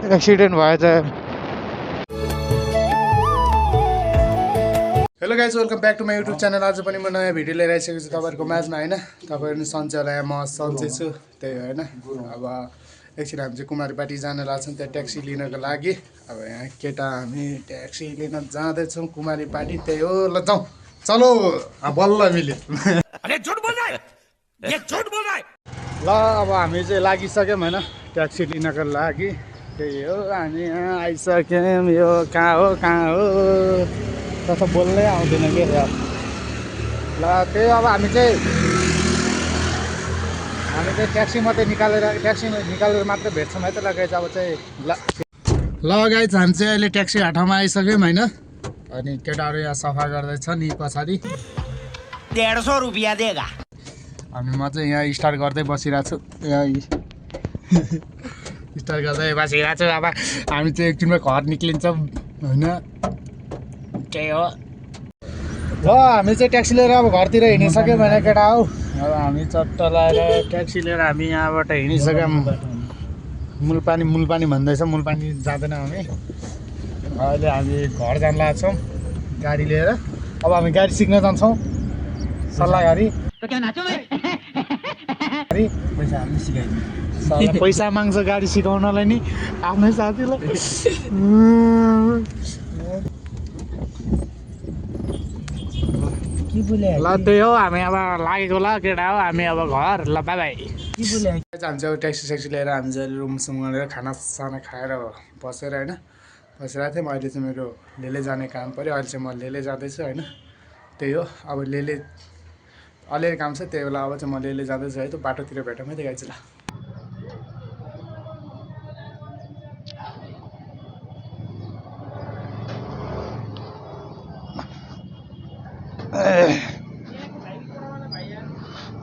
Accident भएछ। Hello guys, welcome back to my YouTube channel. आज पनि म नयाँ भिडियो लिएर आइसकेको छु तपाईँहरूको माझमा होइन। तपाईँहरू पनि सन्चै होला, म सन्चै छु त्यही होइन। अब एकछिन हामी चाहिँ कुमारीपाटी जान लाग्छौँ त्यहाँ ट्याक्सी लिनको लागि। अब यहाँ केटा हामी ट्याक्सी लिन जाँदैछौँ कुमारीपाटी, त्यही हो। ल जाउँ, चलो बल्ल मिल्यो। ल अब हामी चाहिँ लागिसक्यौँ होइन ट्याक्सी लिनको लागि। त्यही हो, हामी यहाँ आइसक्यौँ। यो कहाँ हो त बोल्नै आउँदैन के यार। ल त्यही अब हामी चाहिँ ट्याक्सी मात्रै निकालेर मात्रै भेट्छौँ है त। ल गाइज अब चाहिँ ल गाइज हामी चाहिँ अहिले ट्याक्सी हाटमा आइसक्यौँ होइन। अनि केटाहरू यहाँ सफा गर्दैछ नि पछाडि। 150 रुपियाँ देगा। अनि म चाहिँ यहाँ स्टार्ट गर्दै बसिरहेको छु। यहाँ स्टार्ट गर्दै बसिरहेको छु। अब हामी चाहिँ एकछिनमा घर निक्लिन्छौँ होइन। त्यही हो। ल हामी चाहिँ ट्याक्सी लिएर अब घरतिर हिँडिसक्यौँ भने केटा हौ। अब हामी चट्ट लगाएर ट्याक्सी लिएर हामी यहाँबाट हिँडिसक्यौँ। मुलपानी भन्दैछ, मुलपानी जाँदैन हामी। अहिले हामी घर जान लाग्छौँ गाडी लिएर। अब हामी गाडी सिक्न जान्छौँ सल्लाह गरी। पैसा माग्छ गाडी सिकाउनलाई नि आफ्नै साथीलाई। ल त्यही हो, हामी अब लागेको ल केटा हो। हामी अब घर ल बाई बाई। हामी चाहिँ ट्याक्सी लिएर हामी चाहिँ रुमसुम गरेर खानासाना खाएर बसेर होइन बसिरहेको थियौँ। अहिले चाहिँ मेरो लेले जाने काम पऱ्यो। अहिले चाहिँ म लेले जाँदैछु होइन। त्यही हो, अब लेले अलिअलि काम छ, त्यही बेला अब चाहिँ म लेले जाँदैछु है। त बाटोतिर भेटौँ है त गाइज। ल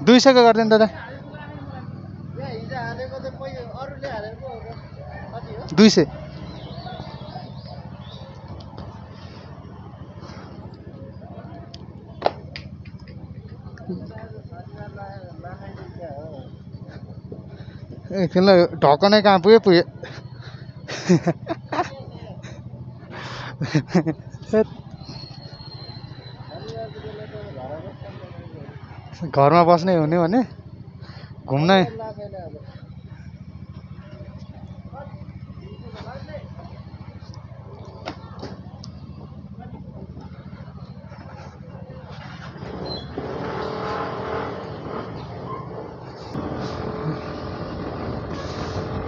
दुई सयको गरिदिनु दादा। 200 एकछिन ल, ढकनै कहाँ पुग्यो। घरमा बस्नै हुने भने घुम्नै।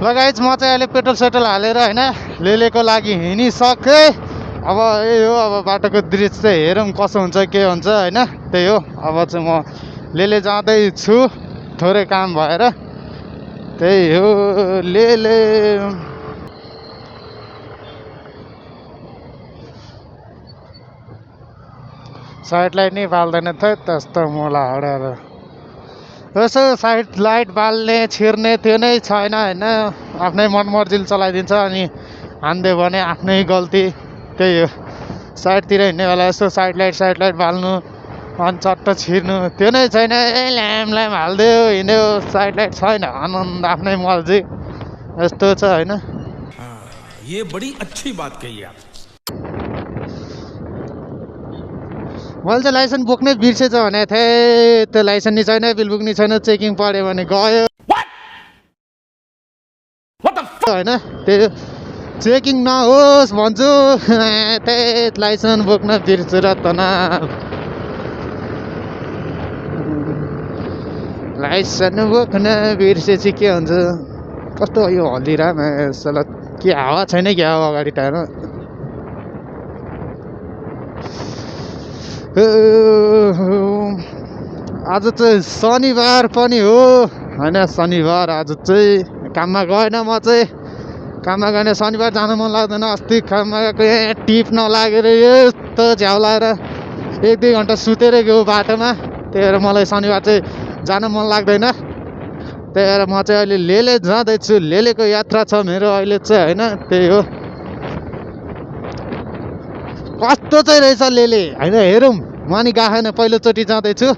ल गाइज म चाहिँ अहिले पेट्रोल हालेर होइन लेलेको लागि हिँडिसकेँ। अब यही हो, अब बाटोको दृश्य चाहिँ हेरौँ कसो हुन्छ के हुन्छ होइन। त्यही हो, अब चाहिँ म लेले जाँदैछु थोरै काम भएर। त्यही हो लेले। साइड लाइट नै बाल्दैन थियो त्यस्तो मोला हडेर। यसो साइड लाइट बाल्ने छिर्ने त्यो नै छैन होइन। आफ्नै मनमर्जीले चलाइदिन्छ अनि हानिदियो भने आफ्नै गल्ती। त्यही हो, साइडतिर हिँड्ने बेला यसो साइड लाइट बाल्नु अनि चट्ट छिर्नु त्यो नै छैन। ल्याम हालिदियो हिँड्यो, साइड लाइट छैन, आनन्द आफ्नै मर्जी यस्तो छ होइन। ये बड़ी अच्छी बात कही आप। मैले चाहिँ लाइसेन्स बोक्नै बिर्सेछ भनेको थिएँ। त्यो लाइसेन्स नि छैन, बिल बुक नि छैन, चेकिङ पऱ्यो भने गयो होइन। त्यो चेकिङ नहोस् भन्छु। त्यही लाइसेन्स बोक्न बिर्सेर त न, लाइसेन्स बोक्न बिर्सेपछि के हुन्छ। कस्तो यो हल्लिराम यसो के हावा छैन क्या हो अगाडि टायरमा। आज चाहिँ शनिबार पनि हो होइन। शनिबार आज चाहिँ काममा गएन। म चाहिँ काममा गएन, शनिबार जान मन लाग्दैन। अस्ति काममा गएको टिप नलागेर यस्तो झ्याउ लाएर 1-2 घन्टा सुतेर गयो बाटोमा। त्यही भएर मलाई शनिबार चाहिँ जान मन लाग्दैन। त्यही भएर म चाहिँ अहिले लेले जाँदैछु। लेलेको यात्रा छ मेरो अहिले चाहिँ होइन। त्यही हो, कस्तो चाहिँ रहेछ लेले होइन। हेरौँ, म नि गएन, पहिलोचोटि जाँदैछु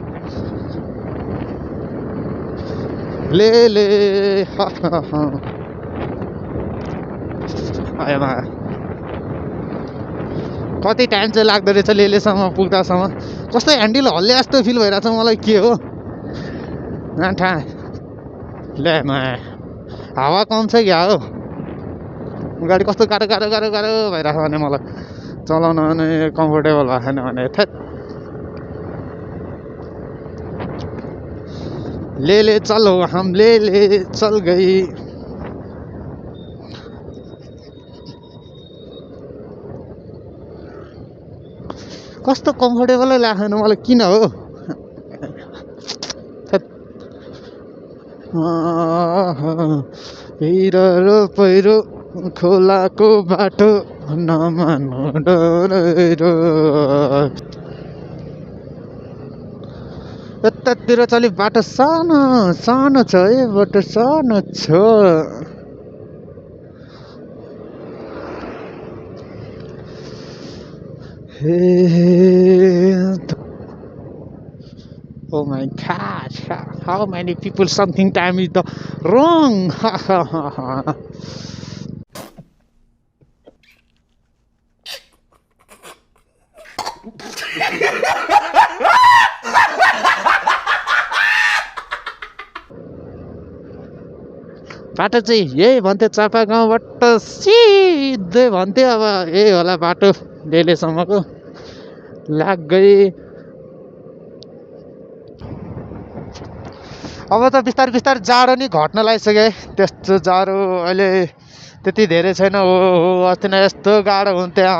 लेले। आएमा कति टाइम चाहिँ लाग्दो रहेछ लेलेसम्म पुग्दासम्म कस्तो ह्यान्डल हल्ले जस्तो फिल भइरहेछ मलाई के हो नाठा ले हावा कम छ क्या हो गाडी कस्तो गाह्रो गाह्रो गाह्रो गाह्रो भइरहेछ भने मलाई चलाउन भने कम्फोर्टेबल भएको छैन भने थेट ले चलो हम ले चल गई कस्तो कम्फोर्टेबलै लाग्दैन मलाई किन हो हिरो पहिरो खोलाको बाटो नमान्नु डरो यतातिर चाहिँ बाटो सानो सानो छ है बाटो सानो छ Oh my gosh, how many people something time is the wrong? बाटो चाहिँ यही भन्थ्यो चापा गाउँबाट सिधै भन्थ्यो अब यही होला बाटो लेलेसम्मको लाग्गै अब त बिस्तारै बिस्तारै जाडो नि घट्न लागिसक्यो त्यस्तो जाडो अहिले त्यति धेरै छैन हो अस्ति नै यस्तो गाह्रो हुन्थ्यो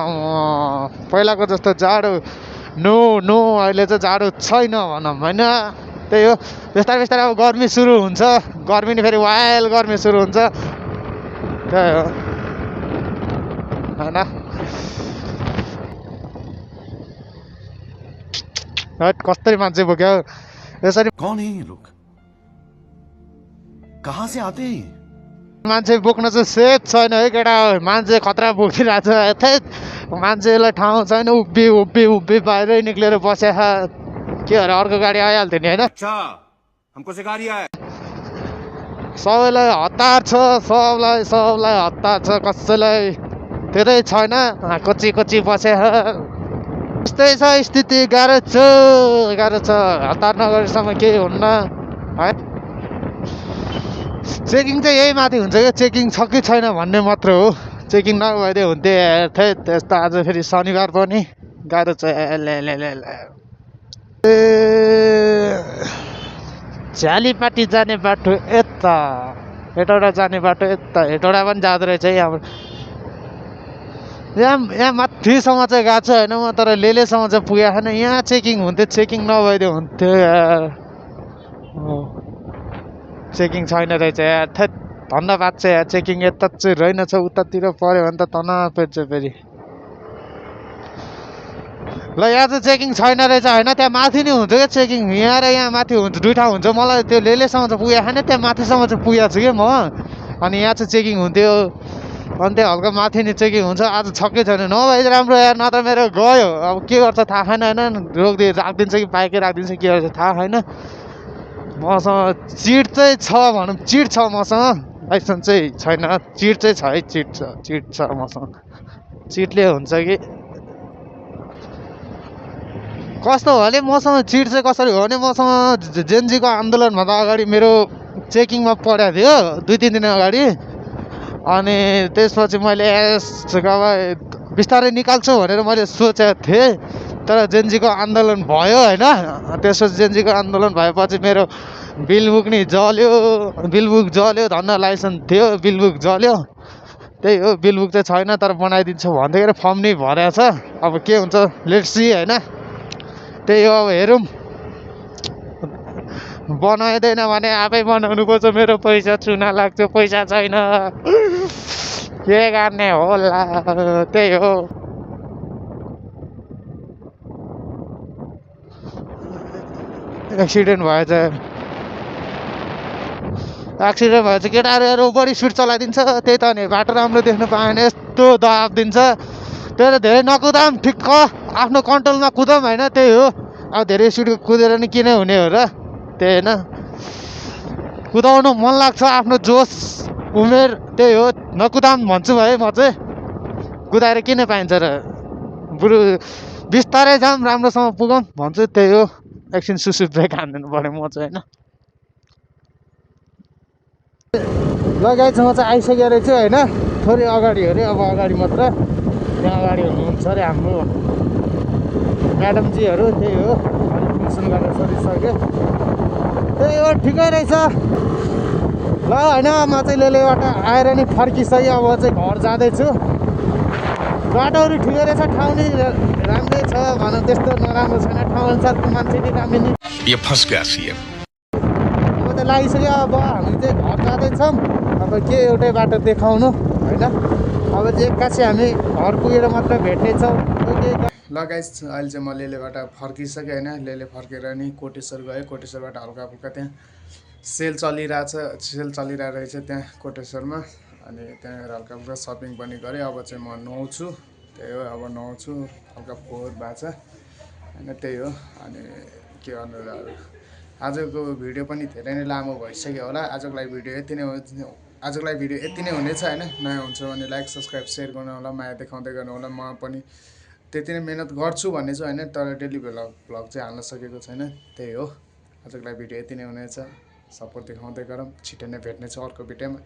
पहिलाको जस्तो जाडो नो अहिले चाहिँ जाडो छैन भनौँ होइन त्यही हो बिस्तारै बिस्तारै अब गर्मी सुरु हुन्छ गर्मी नि फेरि वाइल्ड गर्मी सुरु हुन्छ त्यही हो होइन कस्तरी मान्छे बोक्यो यसरी कौन है ये लोग कहाँ से आते हैं मान्छे बोक्न चाहिँ सेफ छैन है केटा मान्छे खतरा बोकिरहेको छ थैट मान्छेलाई ठाउँ छैन उभि बाहिरै निक्लेर बसेको के अरे अर्को गाडी आइहाल्थ्यो नि होइन अच्छा हमको सिखा रिया है सबैलाई हतार छ सबलाई हतार छ कसैलाई धेरै छैन कोची बसे यस्तै छ स्थिति गाह्रो छ हतार नगरेसम्म केही हुन्न है चेकिङ चाहिँ यही माथि हुन्छ क्या चेकिङ छ कि छैन भन्ने मात्र हो चेकिङ नभइदियो हुन्थ्यो त्यस्तो आज फेरि शनिबार पनि गाह्रो छ झ्यालीपाटी जाने बाटो यता हेटौडा जाने बाटो यता हेटौडा पनि जाँदो रहेछ है यहाँ माथिसम्म चाहिँ गएको छ होइन म तर लेलेसम्म चाहिँ पुगेको छैन यहाँ चेकिङ हुन्थ्यो चेकिङ नभइदियो हुन्थ्यो यार चेकिङ छैन रहेछ यार थेट धन्यवाद छ यार चेकिङ यता चाहिँ रहेनछ उतातिर पऱ्यो भने त तनाव पेर्छ फेरि ल यहाँ चाहिँ चेकिङ छैन रहेछ होइन त्यहाँ माथि नै हुन्छ क्या चेकिङ यहाँ र यहाँ माथि हुन्छ दुई ठाउँ हुन्छ मलाई त्यो लेलेसम्म चाहिँ पुगेको छैन त्यहाँ माथिसम्म चाहिँ पुगेको छु कि म अनि यहाँ चाहिँ चेकिङ हुन्थ्यो अनि त्यहाँ हल्का माथि नै चेकिङ हुन्छ आज छक्कै छैन नभए राम्रो यार नत्र मेरो गयो अब के गर्छ थाहा छैन होइन राखिदिन्छ कि बाइकै राखिदिन्छ के गर्छ थाहा छैन मसँग चिट चाहिँ छ भनौँ चिट छ मसँग लाइसेन्स चाहिँ छैन चिट चाहिँ छ है चिट छ मसँग चिटले हुन्छ कि कस्तो हो भने मसँग चिट चाहिँ कसरी हो भने मसँग जेनजीको आन्दोलनभन्दा अगाडि मेरो चेकिङमा परेको थियो 2-3 दिन अगाडि अनि त्यसपछि मैले बिस्तारै निकाल्छु भनेर मैले सोचेको थिएँ तर जेनजीको आन्दोलन भयो होइन त्यसपछि जेनजीको आन्दोलन भएपछि मेरो बिलबुक नि जल्यो धन्न लाइसेन्स थियो बिलबुक जल्यो त्यही हो बिलबुक चाहिँ छैन तर बनाइदिन्छु भन्दै फर्म नै भरेको छ अब के हुन्छ लेट्स सी होइन त्यही हो अब हेरौँ बनाइदिएन भने आफै बनाउनु पर्छ मेरो पैसा चुना लाग्छ पैसा छैन के गर्ने होला त्यही हो एक्सिडेन्ट भएछ केटाहरू बढी स्पिड चलाइदिन्छ त्यही त नि बाटो राम्रो देख्नु पाएन यस्तो दबाब दिन्छ त्यही त धेरै नकुदाम ठिक्क आफ्नो कन्ट्रोलमा कुदाम होइन त्यही हो अब धेरै स्पिड कुदेर नि किन हुने हो र त्यही होइन कुदाउनु मन लाग्छ आफ्नो जोस उमेर त्यही हो नकुदाम भन्छु है म चाहिँ कुदाएर किन पाइन्छ र बरु बिस्तारै जाऊँ राम्रोसँग पुगौँ भन्छु त्यही हो एकछिन सुसु ब्रेक हानिदिनु पऱ्यो म चाहिँ होइन लगाइछ म चाहिँ आइसकेको रहेछु होइन थोरै अगाडि अरे अब अगाडि मात्र त्यहाँ अगाडि हुनुहुन्छ अरे हाम्रो म्याडमजीहरू त्यही हो एडमिसन गरेर सरिसक्यो त्यही हो ठिकै रहेछ ल होइन म चाहिँ लेलेबाट आएर नि फर्किसक्यो अब चाहिँ घर जाँदैछु बाटोहरू ठिकै रहेछ ठाउँ नि राम्रै छ भनौँ त्यस्तो नराम्रो छैन ठाउँ अनुसारको मान्छे नि राम्रै नि ये फंस गया सीएम अब त लागिसक्यो अब हामी चाहिँ घर जाँदैछौँ अब के एउटै बाटो देखाउनु होइन अब चाहिँ एक्कासी हामी घर पुगेर मात्र भेट्नेछौँ ल गाइस अहिले चाहिँ म लेलेबाट फर्किसकेँ होइन लेले फर्केर नि कोटेश्वर गएँ कोटेश्वरबाट हल्का फुल्का त्यहाँ सेल चलिरहेको रहेछ त्यहाँ कोटेश्वरमा अनि त्यहाँ हल्का फुल्का सपिङ पनि गरेँ अब चाहिँ म नुहाउँछु त्यही हो अब नुहाउँछु हल्का फोहोर भएको छ होइन त्यही हो अनि के गर्नु र आजको भिडियो पनि धेरै नै लामो भइसक्यो होला आजको लागि भिडियो यति नै हुनेछ होइन नयाँ हुन्छ भने लाइक सब्सक्राइब सेयर गर्नु होला माया देखाउँदै गर्नु होला म पनि त्यति नै मेहनत गर्छु भन्ने छ होइन तर डेली भ्लग चाहिँ हाल्न सकेको छैन त्यही हो आजको लागि भिडियो यति नै हुनेछ सपोर्ट देखाउँदै गरौँ छिटो नै भेट्नेछु अर्को भिडियोमा